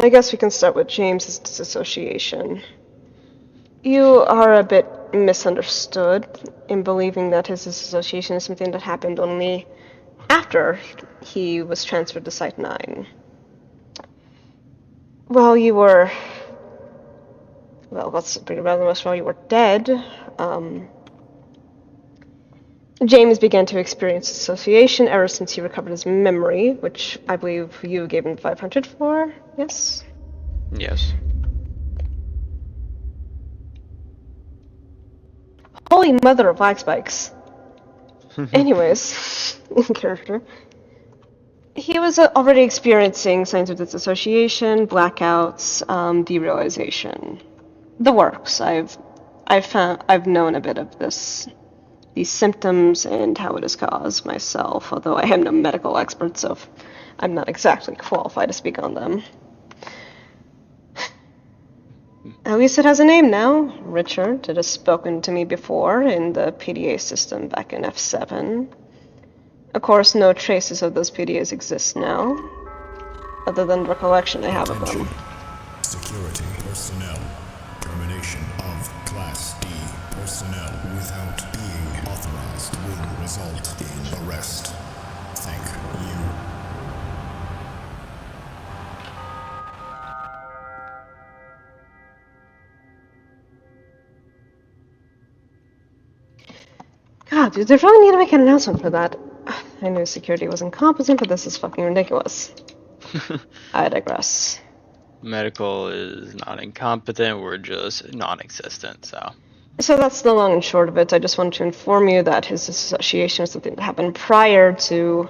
I guess we can start with James's disassociation. You are a bit misunderstood in believing that his disassociation is something that happened only after he was transferred to Site 9. While you were... Well, let's be rather much while you were dead, James began to experience dissociation ever since he recovered his memory, which I believe you gave him 500 for, yes? Yes. Holy mother of lag spikes. Anyways, in character. He was already experiencing signs of dissociation, blackouts, derealization. The works. I've known a bit of these symptoms and how it is caused myself, although I am no medical expert, so I'm not exactly qualified to speak on them. At least it has a name now. Richard. It has spoken to me before in the PDA system back in F7. Of course, no traces of those PDAs exist now, other than recollection I have of them. Security personnel. Termination of Class D personnel without being authorized will result in arrest. Thank you. God, dude, they really need to make an announcement for that. I knew security was incompetent, but this is fucking ridiculous. I digress. Medical is not incompetent, we're just non-existent, so. So that's the long and short of it. I just wanted to inform you that his dissociation is something that happened prior to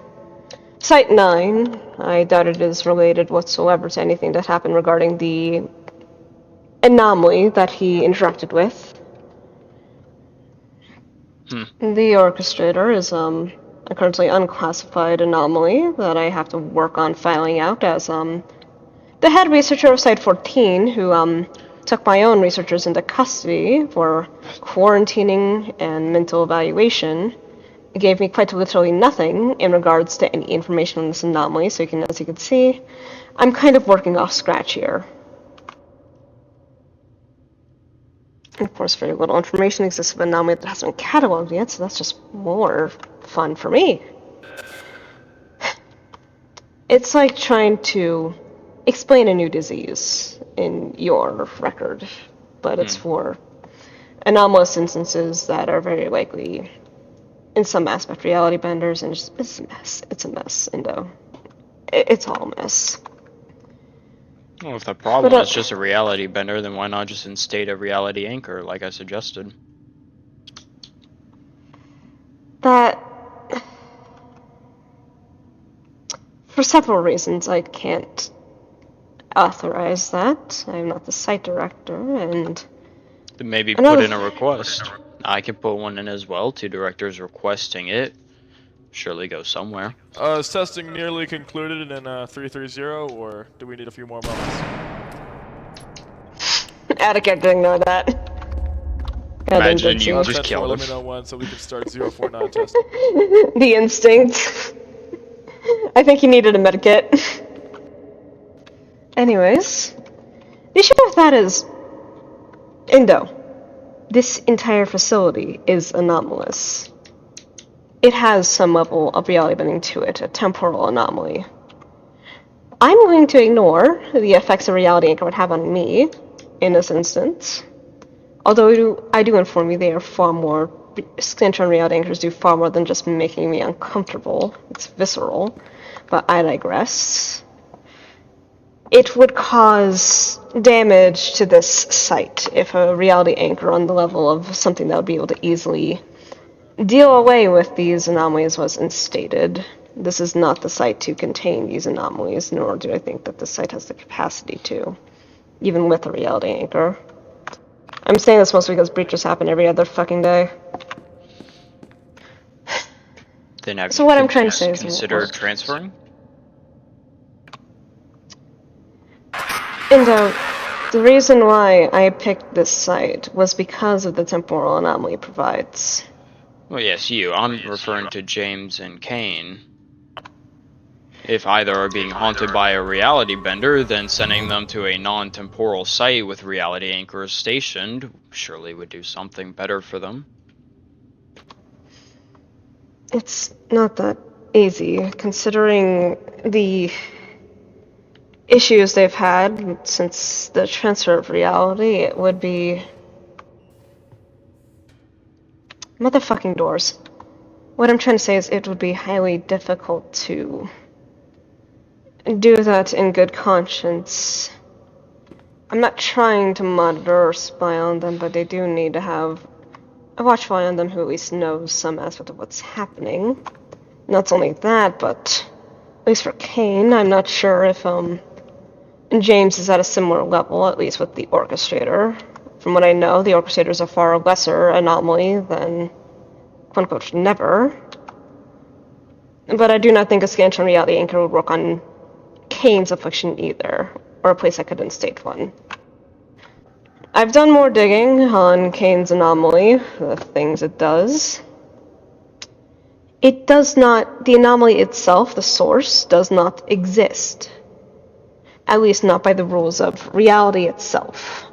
Site 9. I doubt it is related whatsoever to anything that happened regarding the anomaly that he interacted with. The orchestrator is a currently unclassified anomaly that I have to work on filing out as the head researcher of Site 14, who took my own researchers into custody for quarantining and mental evaluation. It gave me quite literally nothing in regards to any information on this anomaly, so as you can see, I'm kind of working off scratch here. Of course, very little information exists of an anomaly that hasn't been cataloged yet, so that's just more fun for me. It's like trying to explain a new disease in your record, but it's for anomalous instances that are very likely, in some aspect, reality benders, and it's a mess. It's a mess, Indo. It's all a mess. Well, if the problem is just a reality bender, then why not just instate a reality anchor, like I suggested? That... For several reasons, I can't authorize that. I'm not the site director, and... Then maybe put in a request. I can put one in as well, 2 directors requesting it. Surely go somewhere. Is testing nearly concluded in 330, or do we need a few more moments? Attic had to ignore that. Imagine you just killed him. Let me know when so we can start 049 testing. The instinct. I think he needed a medikit. Anyways, the issue with that is, Indo, this entire facility is anomalous. It has some level of reality bending to it, a temporal anomaly. I'm willing to ignore the effects a reality anchor would have on me, in this instance. Although I do inform you they are far more... Scantron reality anchors do far more than just making me uncomfortable. It's visceral. But I digress. It would cause damage to this site if a reality anchor on the level of something that would be able to easily deal away with these anomalies was instated. This is not the site to contain these anomalies, nor do I think that the site has the capacity to, even with a reality anchor. I'm saying this mostly because breaches happen every other fucking day. Then have so what I'm trying to say is consider transferring? Indo, the reason why I picked this site was because of the temporal anomaly it provides. Well, yes, you. I'm referring to James and Kane. If either are being haunted by a reality bender, then sending them to a non-temporal site with reality anchors stationed surely would do something better for them. It's not that easy, considering the issues they've had since the transfer of reality. It would be... Motherfucking doors. What I'm trying to say is it would be highly difficult to do that in good conscience. I'm not trying to monitor or spy on them, but they do need to have a watchful eye on them who at least knows some aspect of what's happening. Not only that, but at least for Kane, I'm not sure if James is at a similar level, at least with the orchestrator. From what I know, the orchestrator is a far lesser anomaly than quote-unquote never. But I do not think a Scantron reality anchor would work on Kane's affliction either, or a place I could instate one. I've done more digging on Kane's anomaly, the things it does. It does not, the anomaly itself, the source, does not exist. At least not by the rules of reality itself.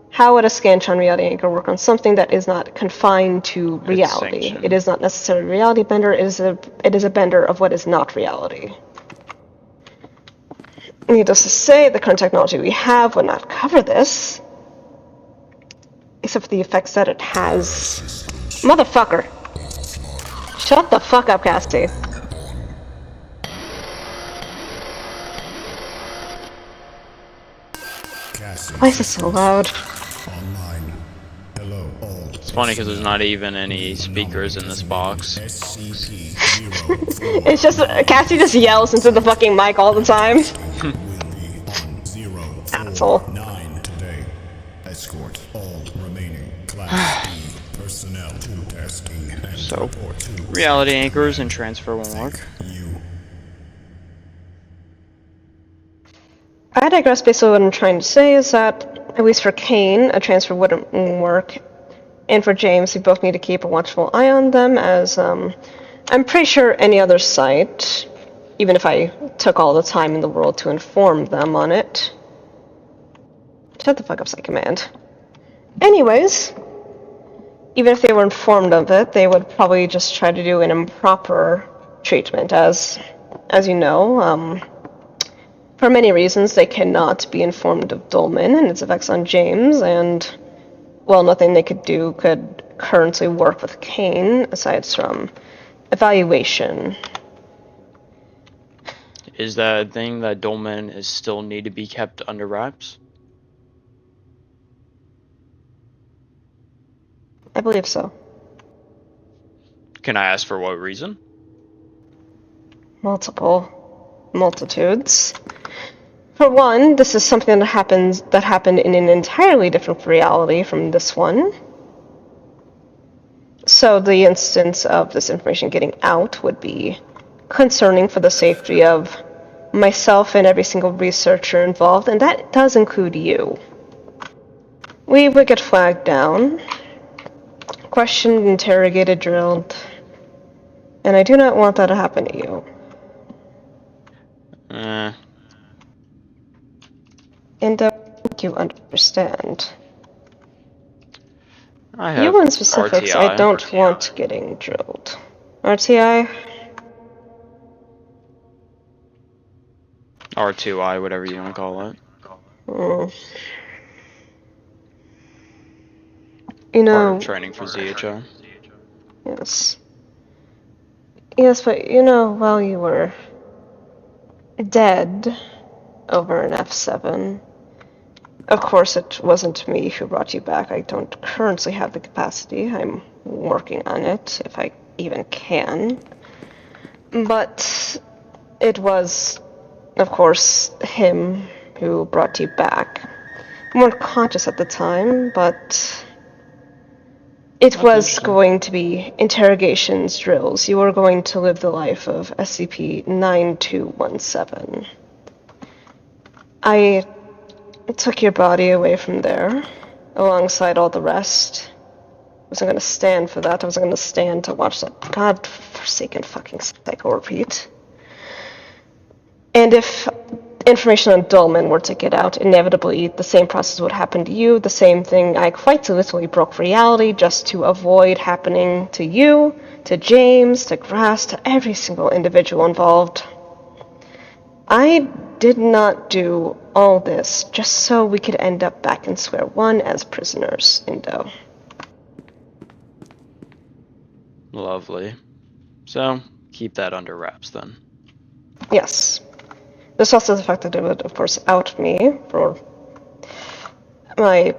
How would a Scantron reality anchor work on something that is not confined to reality? It is not necessarily a reality bender, it is a bender of what is not reality. Needless to say, the current technology we have would not cover this. Except for the effects that it has. Motherfucker! Shut the fuck up, Cassie. Why is it so loud? Online. Hello, all. It's funny because there's not even any speakers in this box. SCP It's just, Cassie just yells into the fucking mic all the time. will be on 049 Asshole. today. Escort all remaining Class D personnel to testing and So, report to reality anchors and transfer won't work. you. I digress. Basically what I'm trying to say is that, at least for Kane, a transfer wouldn't work. And for James, we both need to keep a watchful eye on them, as I'm pretty sure any other site, even if I took all the time in the world to inform them on it. Shut the fuck up, Site Command. Anyways, even if they were informed of it, they would probably just try to do an improper treatment, as you know, for many reasons, they cannot be informed of Dolmen and its effects on James, and, well, nothing they could do could currently work with Kane, aside from evaluation. Is that a thing that Dolmen is still need to be kept under wraps? I believe so. Can I ask for what reason? Multitudes. For one, this is something that happened in an entirely different reality from this one. So the instance of this information getting out would be concerning for the safety of myself and every single researcher involved, and that does include you. We would get flagged down, questioned, interrogated, drilled, and I do not want that to happen to you. And you understand. I have You in specifics, RTI. I don't want getting drilled. RTI? R2I, whatever you want to call it. You Part know... of training for ZHO. Yes. Yes, but you know, while you were dead over in F7, of course it wasn't me who brought you back. I don't currently have the capacity. I'm working on it, if I even can. But it was, of course, him who brought you back. You weren't conscious at the time, but it was going to be interrogations, drills. You were going to live the life of SCP-9217. I took your body away from there, alongside all the rest. I wasn't going to stand for that. I wasn't going to stand to watch that godforsaken fucking cycle repeat. And if information on Dolman were to get out, inevitably the same process would happen to you, the same thing I quite literally broke reality just to avoid happening to you, to James, to Grass, to every single individual involved. I did not do all this just so we could end up back in square one as prisoners, Indo. Lovely. So, keep that under wraps then. Yes. This also the fact that it would, of course, out me for my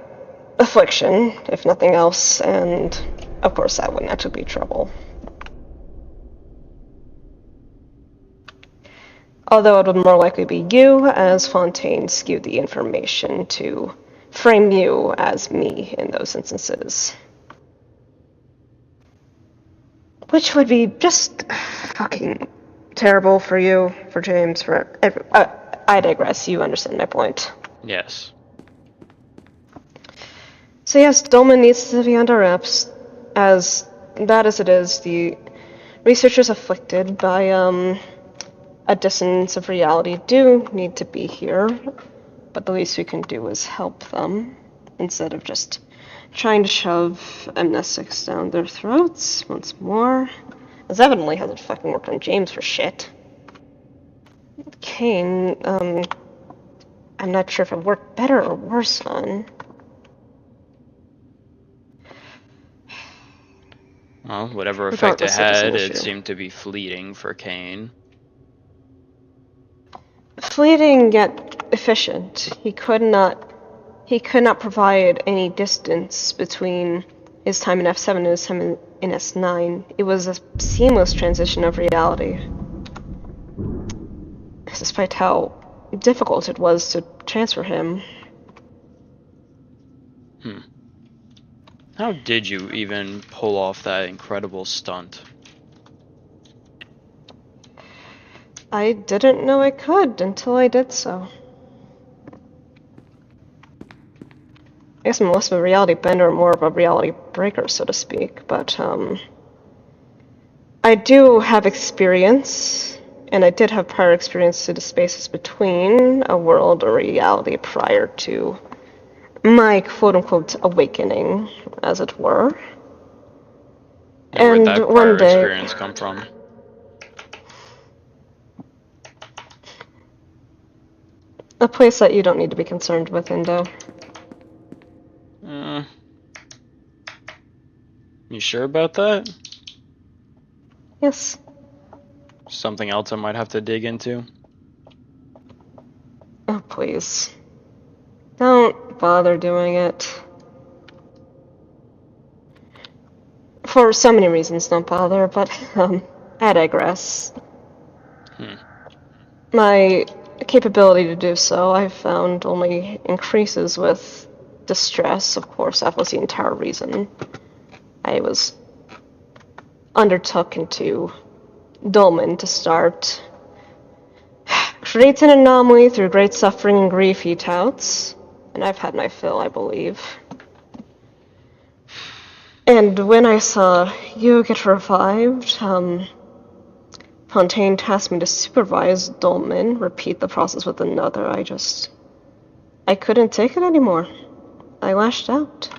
affliction, if nothing else, and of course that wouldn't actually be trouble. Although it would more likely be you, as Fontaine skewed the information to frame you as me in those instances. Which would be just fucking terrible for you, for James, for every... I digress, you understand my point. Yes. So yes, Dolman needs to be under wraps. As bad as it is, the researchers afflicted by, a dissonance of reality do need to be here, but the least we can do is help them, instead of just trying to shove amnestics down their throats once more. As evidently hasn't fucking worked on James for shit. Kane, I'm not sure if it worked better or worse on. Well, whatever effect it Regardless, it is an had, it issue. seemed to be fleeting for Kane. Fleeting yet efficient. He could not provide any distance between his time in F7 and his time in S9. It was a seamless transition of reality. Despite how difficult it was to transfer him. How did you even pull off that incredible stunt? I didn't know I could until I did so. I guess I'm less of a reality bender, more of a reality breaker, so to speak, but, I do have experience, and I did have prior experience to the spaces between a world or reality prior to my quote-unquote awakening, as it were. And where'd that prior one day, experience come from? a place that you don't need to be concerned with, Indo. You sure about that? Yes. Something else I might have to dig into? Oh, please. Don't bother doing it. For so many reasons, don't bother, but, I digress. My capability to do so, I've found, only increases with distress. Of course, that was the entire reason I was undertook into Dolman to start. Creates an anomaly through great suffering and grief, he touts. And I've had my fill, I believe. And when I saw you get revived, Fontaine tasked me to supervise Dolman, repeat the process with another. I couldn't take it anymore. I lashed out.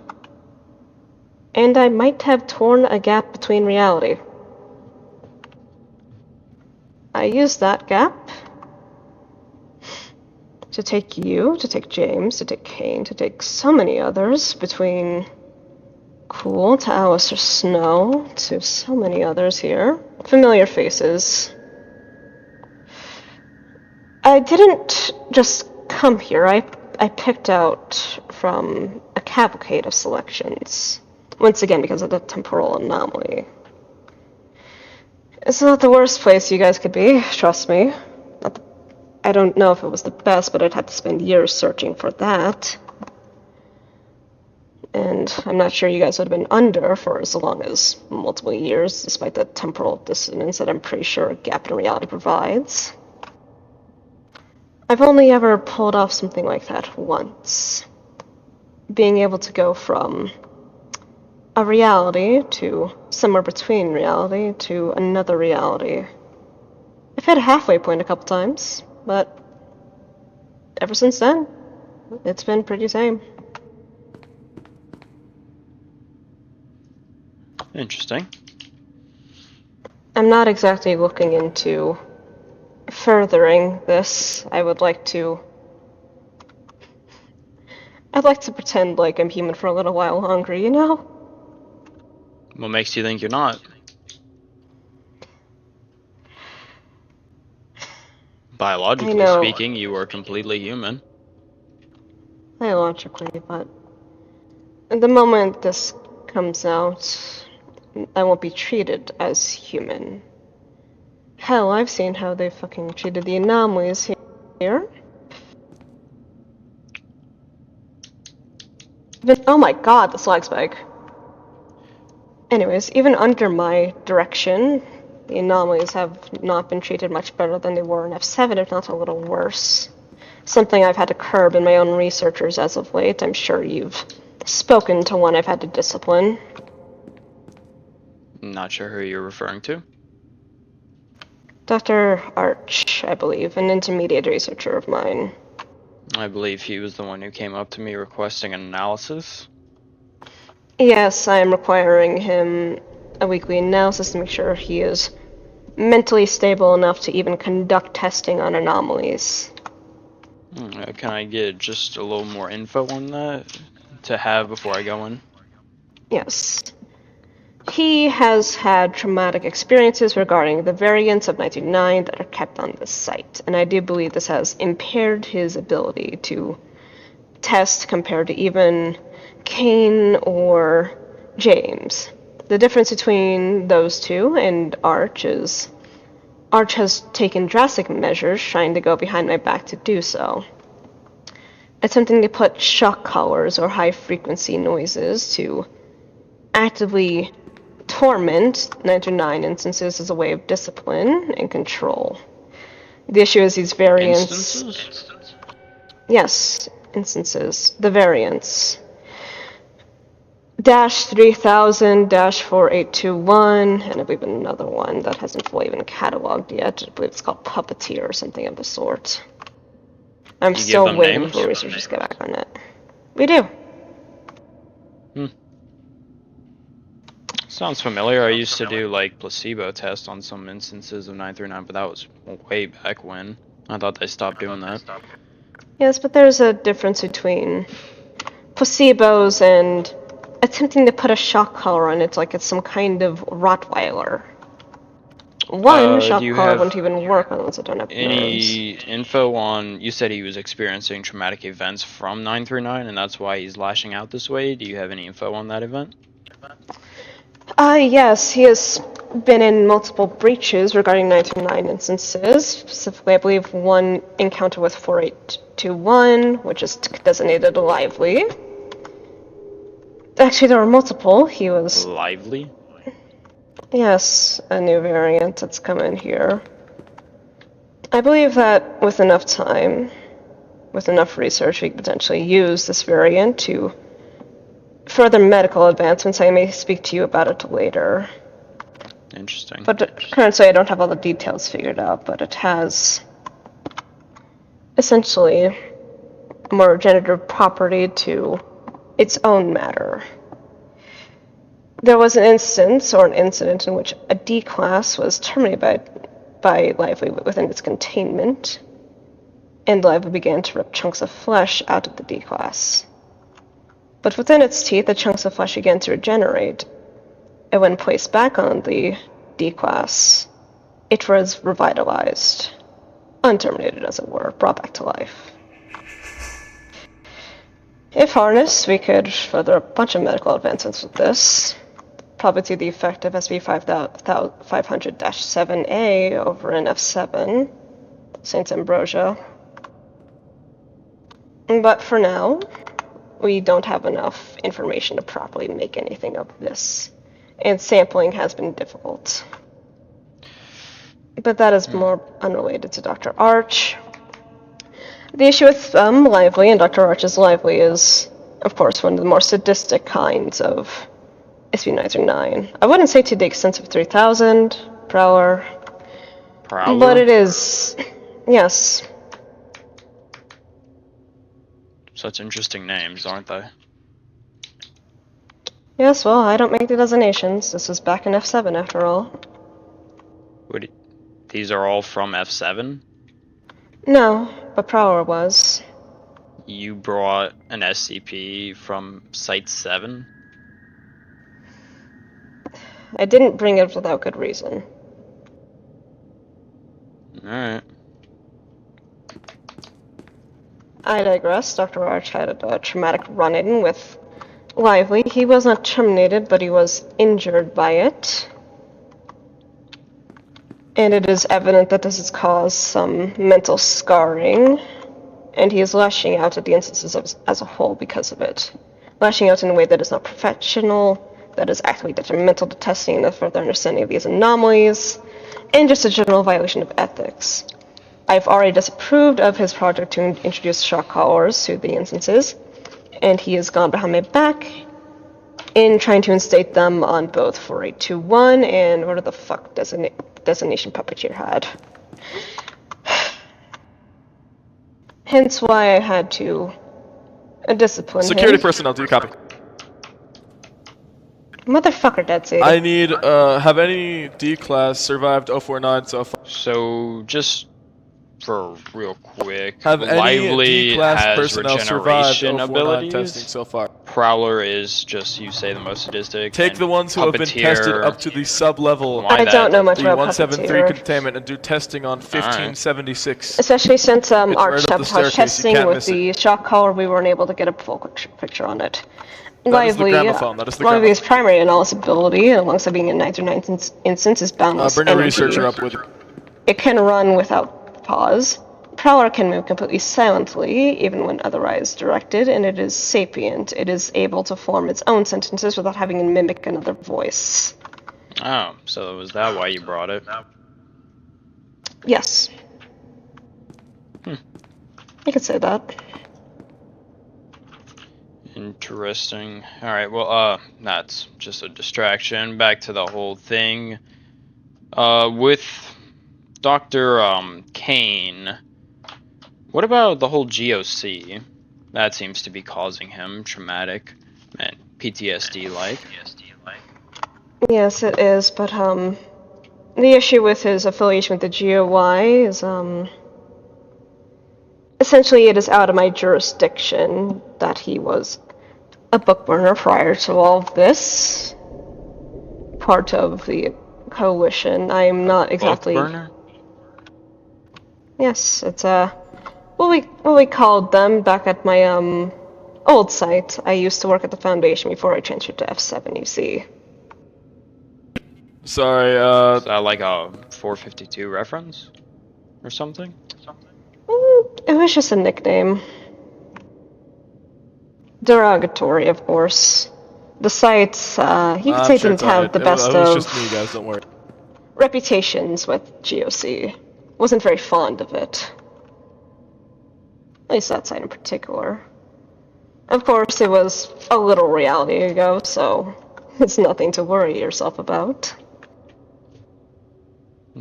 And I might have torn a gap between reality. I used that gap to take you, to take James, to take Kane, to take so many others, between Cool to Alistair Snow, to so many others here. Familiar faces. I didn't just come here, I picked out from a cavalcade of selections. Once again, because of the temporal anomaly. It's not the worst place you guys could be, trust me. I don't know if it was the best, but I'd have to spend years searching for that. And I'm not sure you guys would have been under for as long as multiple years, despite the temporal dissonance that I'm pretty sure a gap in reality provides. I've only ever pulled off something like that once. Being able to go from a reality to somewhere between reality to another reality. I've hit a halfway point a couple times. but ever since then, it's been pretty tame. Interesting. I'm not exactly looking into furthering this. I'd like to pretend like I'm human for a little while longer, you know? What makes you think you're not? Biologically speaking, you are completely human. Biologically, but the moment this comes out, I won't be treated as human. Hell, I've seen how they fucking treated the anomalies here. Oh my god, the slag spike. Anyways, even under my direction, the anomalies have not been treated much better than they were in F7, if not a little worse. Something I've had to curb in my own researchers as of late. I'm sure you've spoken to one I've had to discipline. Not sure who you're referring to. Dr. Arch, I believe, an intermediate researcher of mine. I believe he was the one who came up to me requesting an analysis. Yes, I am requiring him a weekly analysis to make sure he is mentally stable enough to even conduct testing on anomalies. Can I get just a little more info on that to have before I go in? Yes. He has had traumatic experiences regarding the variants of 1909 that are kept on the site, and I do believe this has impaired his ability to test compared to even Kane or James. The difference between those two and Arch is Arch has taken drastic measures trying to go behind my back to do so. Attempting to put shock collars or high-frequency noises to actively torment 909 instances as a way of discipline and control. The issue is these variants... Instances? Yes, instances. The variants. -3000, -4821, and I believe another one that hasn't fully been cataloged yet. I believe it's called Puppeteer or something of the sort. I'm still waiting for researchers to get back on it. We do. Sounds familiar. I used to do like placebo tests on some instances of 939, but that was way back when. I thought they stopped doing that. Yes, but there's a difference between placebos and attempting to put a shock collar on it like it's some kind of Rottweiler. One shock collar wouldn't even work on ones that don't have any info on... You said he was experiencing traumatic events from 939, and that's why he's lashing out this way. Do you have any info on that event? Yes, he has been in multiple breaches regarding 939 instances. Specifically, I believe one encounter with 4821, which is designated Lively. Actually, there were multiple. He was... Lively? Yes, a new variant that's come in here. I believe that with enough time, with enough research, we could potentially use this variant to further medical advancements. I may speak to you about it later. Interesting. But currently I don't have all the details figured out, but it has essentially a more regenerative property to its own matter. There was an instance, or an incident, in which a D-class was terminated by Lively within its containment, and Lively began to rip chunks of flesh out of the D-class. But within its teeth, the chunks of flesh began to regenerate, and when placed back on the D-class, it was revitalized, unterminated as it were, brought back to life. If harnessed, we could further a bunch of medical advancements with this. Probably to the effect of SB500-7A over in F7, St. Ambrosia. But for now, we don't have enough information to properly make anything of this, and sampling has been difficult. But that is more unrelated to Dr. Arch. The issue with Lively and Dr. Arch's Lively is, of course, one of the more sadistic kinds of SB939. I wouldn't say to the extent of 3,000 per hour. Per hour? But it is, yes. Such interesting names, aren't they? Yes, well, I don't make the designations. This was back in F7 after all. These are all from F7? No, but Prowler was. You brought an SCP from Site 7? I didn't bring it without good reason. Alright. I digress. Dr. Arch had a traumatic run-in with Lively. He was not terminated, but he was injured by it. And it is evident that this has caused some mental scarring, and he is lashing out at the instances as a whole because of it. Lashing out in a way that is not professional, that is actively detrimental to testing and the further understanding of these anomalies, and just a general violation of ethics. I've already disapproved of his project to introduce shock collars to the instances, and he has gone behind my back in trying to instate them on both 4821 and whatever the fuck designation Puppeteer had. Hence why I had to discipline Security him. personnel, do you copy? Motherfucker, Dead Sadie. I need, have any D-class survived 049 so far? So, just for real quick, Have any Lively D-class has personnel survived regeneration 049 testing abilities. so far? Prowler is just, you say, the most sadistic. Take and the ones who have been tested Puppeteer, up to the sub-level, why I don't know much the about 173 Puppeteer. containment, and do testing on 1576. Especially since right up Arch the sabotage staircase, you testing can't with miss the shock collar, we weren't able to get a full picture on it. That is the Lively, gramophone, that is the Lively's gramophone. primary analysis ability, alongside being a 99 instance, is boundless Bring a energy. researcher up with you. It can run without pause. Prowler can move completely silently, even when otherwise directed, and it is sapient. It is able to form its own sentences without having to mimic another voice. Oh, so was that why you brought it? Yes. You could say that. Interesting. Alright, well, that's just a distraction. Back to the whole thing. With Dr. Kane, what about the whole GOC? That seems to be causing him traumatic and PTSD-like. Yes, it is, but, the issue with his affiliation with the GOY is, essentially it is out of my jurisdiction that he was a book burner prior to all of this. Part of the coalition. I am not exactly... Book burner? Yes, it's, what we called them back at my, old site. I used to work at the Foundation before I transferred to F7, you see. Sorry, Is that like a 452 reference? Or something? It was just a nickname. Derogatory, of course. The site, you could say, sure didn't it's have alright. the best It was of just me, guys, don't worry. reputations with GOC. Wasn't very fond of it. At least that site in particular. Of course, it was a little reality ago, so it's nothing to worry yourself about.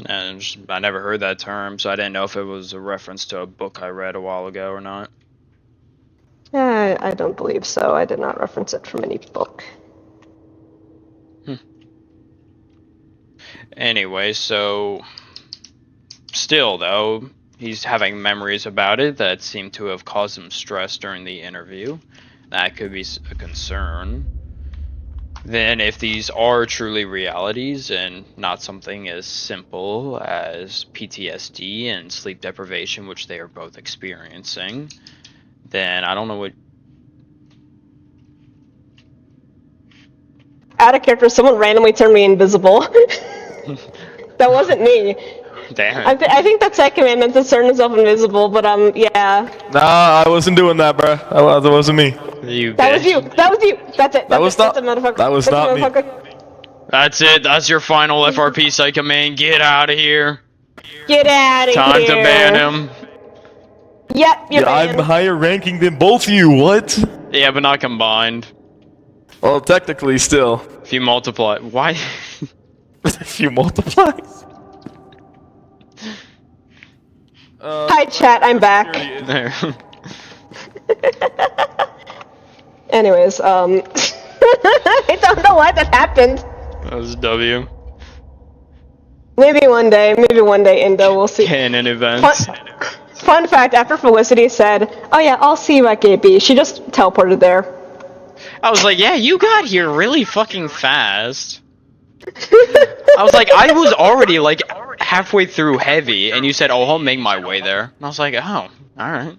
And I never heard that term, so I didn't know if it was a reference to a book I read a while ago or not. I don't believe so. I did not reference it from any book. Anyway, so... Still, though, he's having memories about it that seem to have caused him stress during the interview. That could be a concern. Then, if these are truly realities and not something as simple as PTSD and sleep deprivation, which they are both experiencing, then I don't know what... Out of character, someone randomly turned me invisible. That wasn't me. Damn I it. think that second man meant to turn himself invisible, but yeah. Nah, I wasn't doing that, bruh. That wasn't me. You That was bitch. you. That was you. That's it. That was that's not- it, motherfucker. that was That's it, not me. motherfucker. That's it. That's your final FRP Psycho Man. Get out of here. Get out of here. Time to ban him. Yep, you're Yeah, I'm banned. higher ranking than both of you, what? Yeah, but not combined. Well, technically, still. If you multiply... Why? If you multiply. Hi, chat. I'm back. There. Anyways, I don't know why that happened. That was W. Maybe one day, Indo, we'll see. Canon events. Fun fact, after Felicity said, "Oh yeah, I'll see you at Gate B," she just teleported there. I was like, yeah, you got here really fucking fast. I was like, I was already like halfway through heavy, and you said, oh, I'll make my way there. And I was like, oh, alright.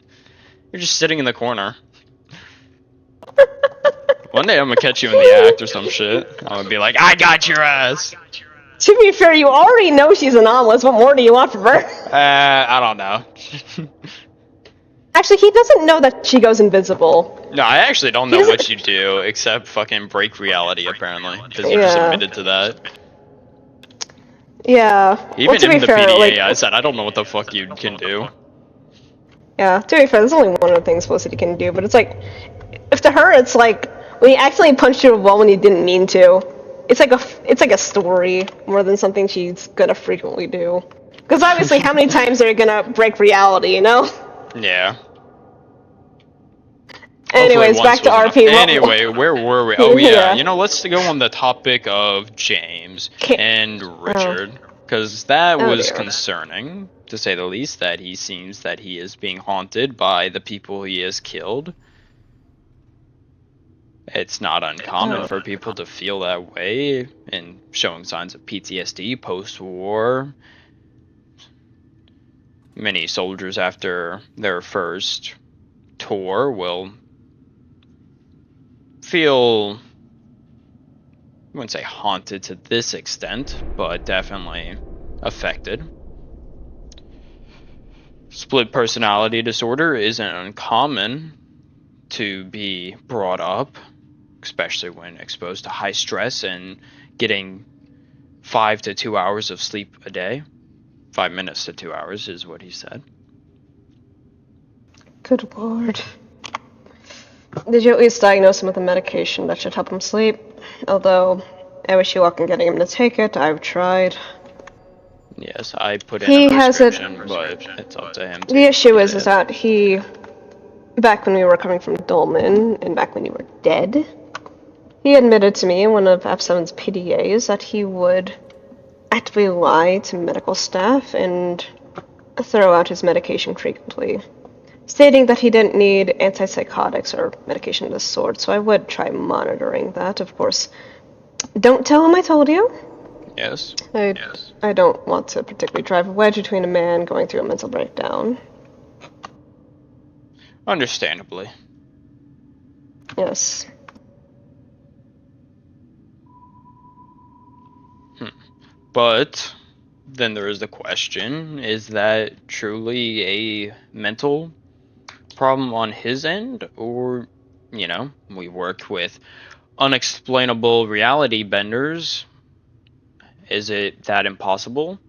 You're just sitting in the corner. One day I'm gonna catch you in the act or some shit. I'm gonna be like, I got your ass. To be fair, you already know she's anomalous. What more do you want from her? I don't know. Actually, he doesn't know that she goes invisible. No, I actually don't know what you do, except fucking break reality, apparently. Because you just admitted to that. Yeah. Even to in be the fair, PDA, like, I said, I don't know what the fuck you can do. yeah, to be fair, there's only one of the things Felicity can do, but it's like, if to her, it's like, when you accidentally punched through a wall when you didn't mean to, it's like a story, more than something she's gonna frequently do. Because obviously, how many times are you gonna break reality, you know? Yeah. Anyways, back to RP. Anyway, where were we? Oh, yeah. Yeah. You know, let's go on the topic of James and Richard. Because that was concerning, to say the least, that he seems that he is being haunted by the people he has killed. It's not uncommon for people to feel that way and showing signs of PTSD post-war. Many soldiers after their first tour will feel, I wouldn't say haunted to this extent, but definitely affected. Split personality disorder isn't uncommon to be brought up, especially when exposed to high stress and getting 5 to 2 hours of sleep a day. 5 minutes to 2 hours is what he said. Good lord. Did you at least diagnose him with a medication that should help him sleep? Although, I wish you luck in getting him to take it. I've tried. Yes, I put in a prescription, but it's up to him. The issue is that he, back when we were coming from Dolman, and back when you were dead, he admitted to me in one of F7's PDAs that he would actively lie to medical staff and throw out his medication frequently, stating that he didn't need antipsychotics or medication of this sort, so I would try monitoring that, of course. Don't tell him I told you. Yes. I don't want to particularly drive a wedge between a man going through a mental breakdown. Understandably. Yes. But then there is the question, is that truly a mental problem on his end? Or, you know, we work with unexplainable reality benders. Is it that impossible?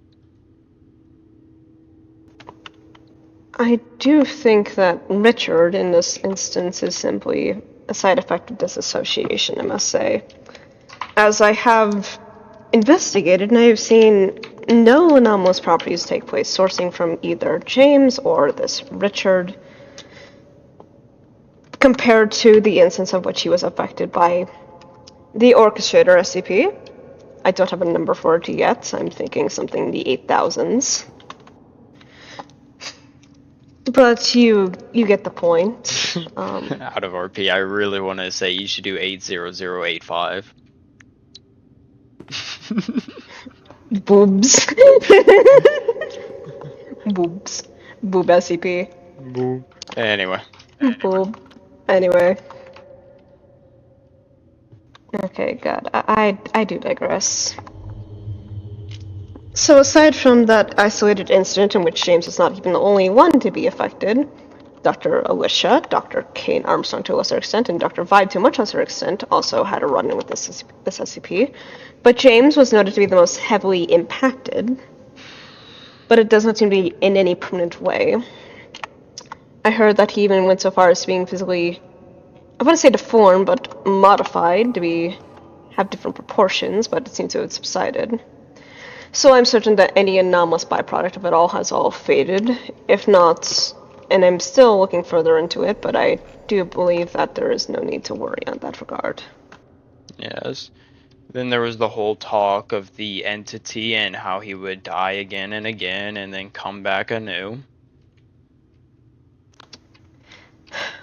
I do think that Richard, in this instance, is simply a side effect of disassociation, I must say. As I have investigated, and I have seen no anomalous properties take place sourcing from either James or this Richard, compared to the instance of which he was affected by the Orchestrator SCP. I don't have a number for it yet. I'm thinking something in the 8,000s. But you get the point. Out of RP, I really want to say you should do 80085. Boobs. Boobs. Boob SCP. Boob. Anyway. Boob. Anyway. Okay, God. I do digress. So aside from that isolated incident in which James is not even the only one to be affected, Dr. Alicia, Dr. Kane Armstrong to a lesser extent, and Dr. Vibe to a much lesser extent also had a run-in with this SCP. But James was noted to be the most heavily impacted, but it does not seem to be in any permanent way. I heard that he even went so far as being physically, I wouldn't say deformed, but modified to have different proportions, but it seems to have subsided. So I'm certain that any anomalous byproduct of it all has all faded, if not and I'm still looking further into it, but I do believe that there is no need to worry on that regard. Yes. Then there was the whole talk of the entity and how he would die again and again and then come back anew.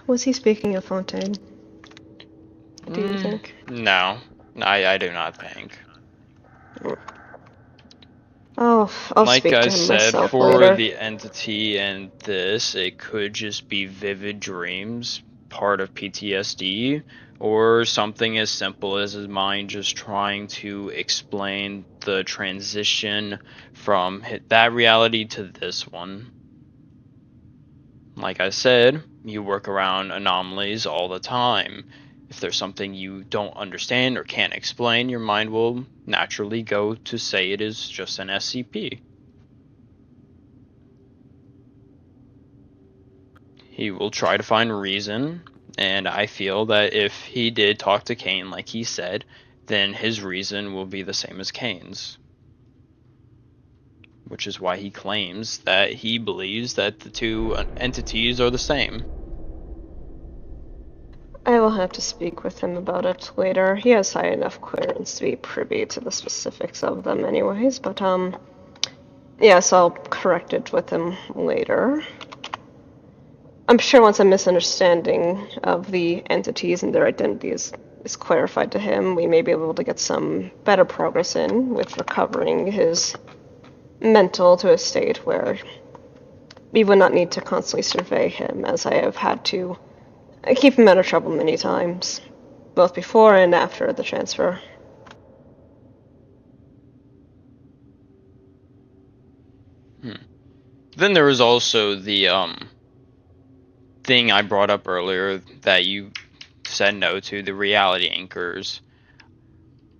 Was he speaking of Fontaine? Do you think? No, I do not think. Oh, I'll Like speak I to him said, myself for later. the entity and this, it could just be vivid dreams, part of PTSD, or something as simple as his mind just trying to explain the transition from that reality to this one. Like I said, you work around anomalies all the time. If there's something you don't understand or can't explain, your mind will naturally go to say it is just an SCP. He will try to find reason, and I feel that if he did talk to Kane like he said, then his reason will be the same as Kane's. Which is why he claims that he believes that the two entities are the same. I will have to speak with him about it later. He has high enough clearance to be privy to the specifics of them anyways, but yes, I'll correct it with him later. I'm sure once a misunderstanding of the entities and their identities is clarified to him, we may be able to get some better progress in with recovering his mental to a state where we would not need to constantly survey him, as I have had to keep him out of trouble many times, both before and after the transfer. Then there was also the thing I brought up earlier that you said no to, the reality anchors.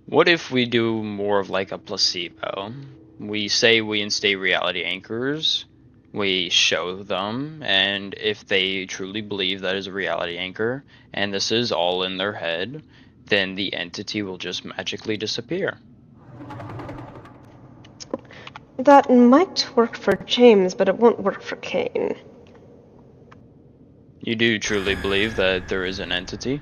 What if we do more of like a placebo? We say we instate reality anchors, we show them, and if they truly believe that is a reality anchor, and this is all in their head, then the entity will just magically disappear. That might work for James, but it won't work for Kane. You do truly believe that there is an entity?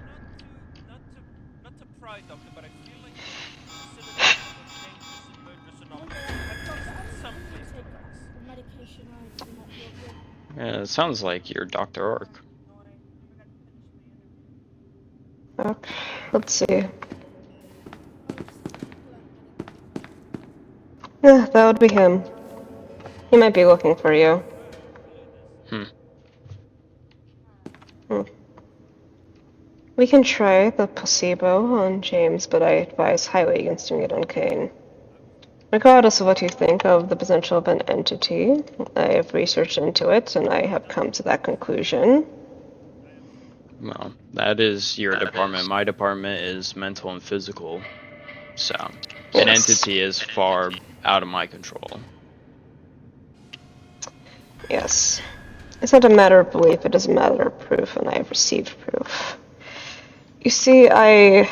Not to pry, Doctor, but I feel like the facility is a dangerous and murderous anomaly. I've got someplace to pass. The medication might not work. Yeah, it sounds like you're Dr. Ork. Okay, let's see. Yeah, that would be him. He might be looking for you. We can try the placebo on James, but I advise highly against doing it on Kane. Regardless of what you think of the potential of an entity, I have researched into it, and I have come to that conclusion. Well, that is your department. My department is mental and physical. So, an entity is far out of my control. Yes. It's not a matter of belief, it is a matter of proof, and I have received proof. You see, I've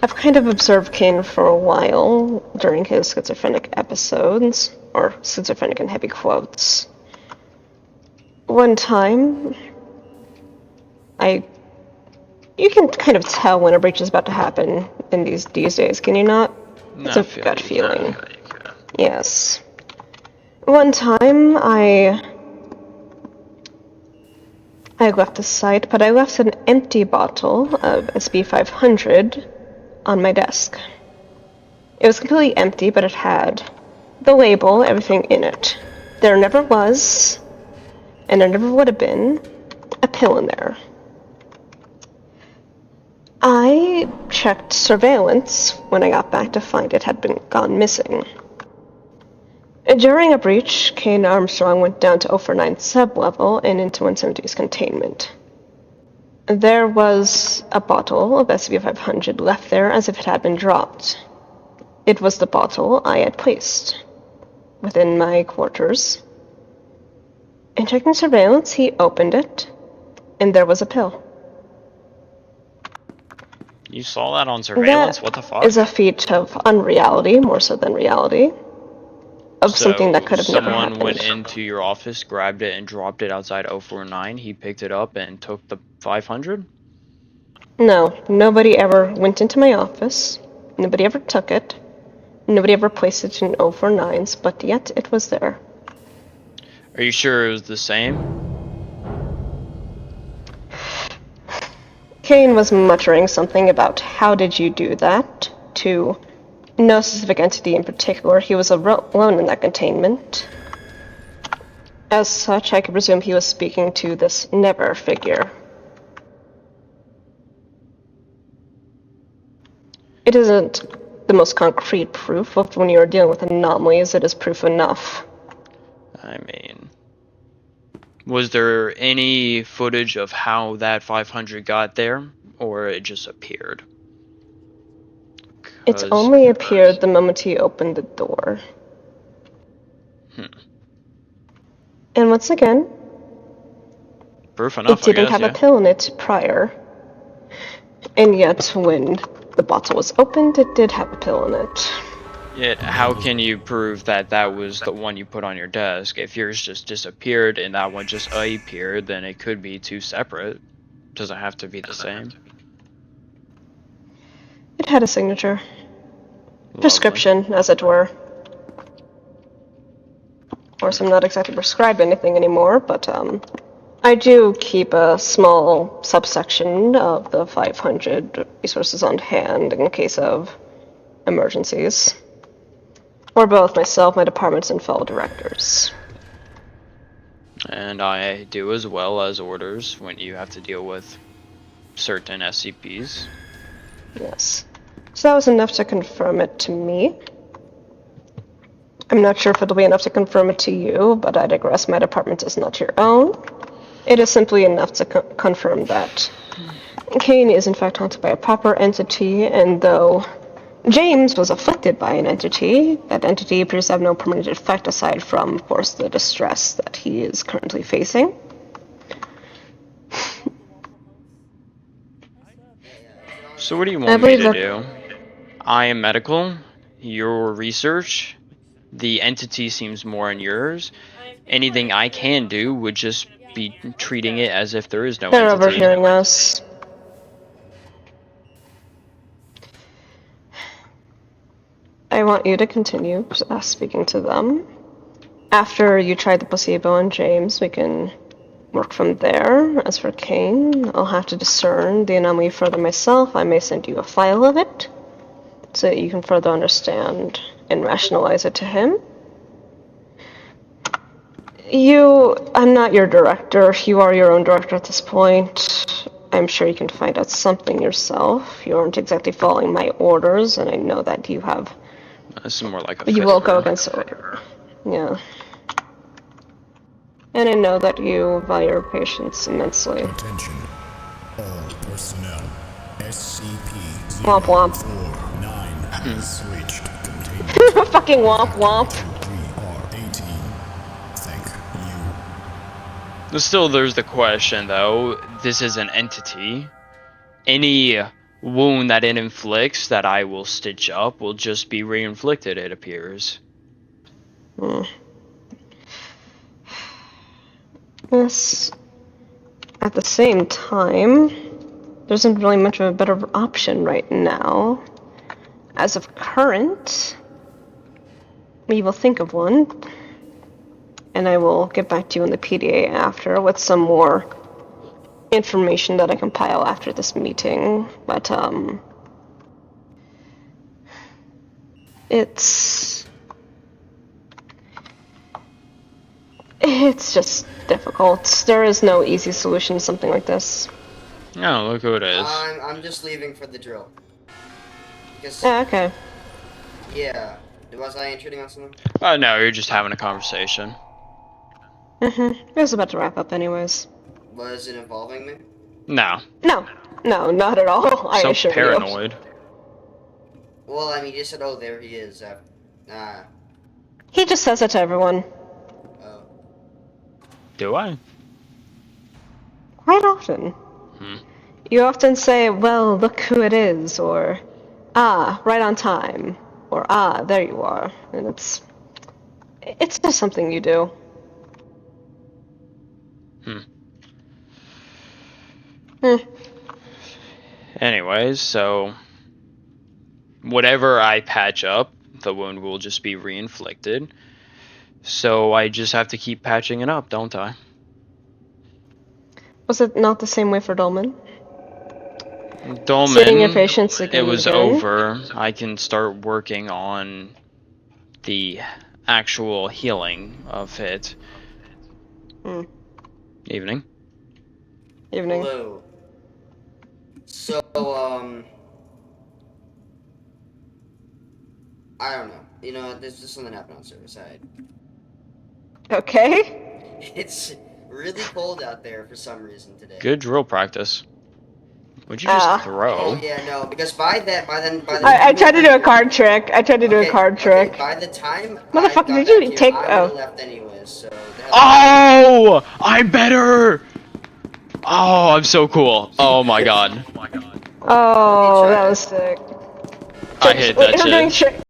kind of observed Kane for a while during his schizophrenic episodes, or schizophrenic in heavy quotes. One time, you can kind of tell when a breach is about to happen in these days, can you not? No, It's a gut feeling. Yes. One time, I left the site, but I left an empty bottle of SCP 500 on my desk. It was completely empty, but it had the label, everything in it. There never was, and there never would have been, a pill in there. I checked surveillance when I got back to find it had gone missing. During a breach, Kane Armstrong went down to 049 sub-level and into 170's containment. There was a bottle of SCP-500 left there as if it had been dropped. It was the bottle I had placed within my quarters. In checking surveillance, he opened it, and there was a pill. You saw that on surveillance? That What the fuck? is a feat of unreality, more so than reality. of something that could have never someone happened. went into your office, grabbed it, and dropped it outside 049. He picked it up and took the 500? No, nobody ever went into my office. Nobody ever took it. Nobody ever placed it in 049s, but yet it was there. Are you sure it was the same? Kane was muttering something about how did you do that to no specific entity in particular. He was alone in that containment. As such, I could presume he was speaking to this never figure. It isn't the most concrete proof, but when you're dealing with anomalies, it is proof enough. I mean, was there any footage of how that 500 got there, or it just appeared? It only appeared the moment he opened the door. And once again, Proof enough, it didn't I guess, have yeah. a pill in it prior. And yet, when the bottle was opened, it did have a pill in it. Yet, how can you prove that that was the one you put on your desk? If yours just disappeared and that one just appeared, then it could be two separate. Doesn't have to be the same. It had a signature. Lovely. Prescription, as it were. Of course, I'm not exactly prescribed anything anymore, but I do keep a small subsection of the 500 resources on hand in case of emergencies. For both myself, my departments, and fellow directors. And I do as well as orders when you have to deal with certain SCPs. Yes. So that was enough to confirm it to me. I'm not sure if it'll be enough to confirm it to you, but I digress. My department is not your own. It is simply enough to confirm that Kane is in fact haunted by a proper entity, and though James was afflicted by an entity, that entity appears to have no permanent effect aside from, of course, the distress that he is currently facing. So what do you want me believe to that- do? I am medical. Your research. The entity seems more in yours. Anything I can do would just be treating it as if there is no They're entity. overhearing us. I want you to continue speaking to them. After you try the placebo on James, we can work from there. As for Kane, I'll have to discern the anomaly further myself. I may send you a file of it, so that you can further understand and rationalize it to him. I'm not your director. You are your own director at this point. I'm sure you can find out something yourself. You aren't exactly following my orders, and I know that you have. This is more like a You will go favor. against order. Yeah. And I know that you value your patients immensely. Attention. All personnel. SCP Womp womp. 049 has reached containment. Fucking womp womp. 23R18. Thank you. Still, there's the question, though. This is an entity. Any wound that it inflicts that I will stitch up will just be re-inflicted, it appears. Yes. At the same time, there isn't really much of a better option right now. As of current, we will think of one, and I will get back to you in the PDA after with some more information that I compile after this meeting. But, it's just difficult. There is no easy solution to something like this. Oh, look who it is. I'm just leaving for the drill. Because, Yeah, okay. yeah. Was I intruding on something? Oh, no, you're just having a conversation. It was about to wrap up anyways. Was it involving me? No. No, not at all. I So assure paranoid. Well, I mean, you said, oh, there he is. you. He just says it to everyone. Oh. Do I? Quite often. You often say, well, look who it is, or, ah, right on time, or, ah, there you are. And it's It's just something you do. Hmm. Anyways, so whatever I patch up, the wound will just be re-inflicted. So I just have to keep patching it up, don't I? Was it not the same way for Dolman? Dolman, Seeing your patients it again and was again? over. I can start working on the actual healing of it. Hmm. Evening. Evening. Hello. So, I don't know. You know, there's just something happened on server side. Okay. It's really cold out there for some reason today. Good drill practice. Would you just Oh throw? yeah, no, because by the I tried to do a card trick. I tried to do a card trick. Okay, by the time I Motherfucker, got did you back here, take- I oh. would have left anyways. So. Oh! I better! Oh, I'm so cool. Oh my god. Oh, that was sick. I hate that We're doing shit.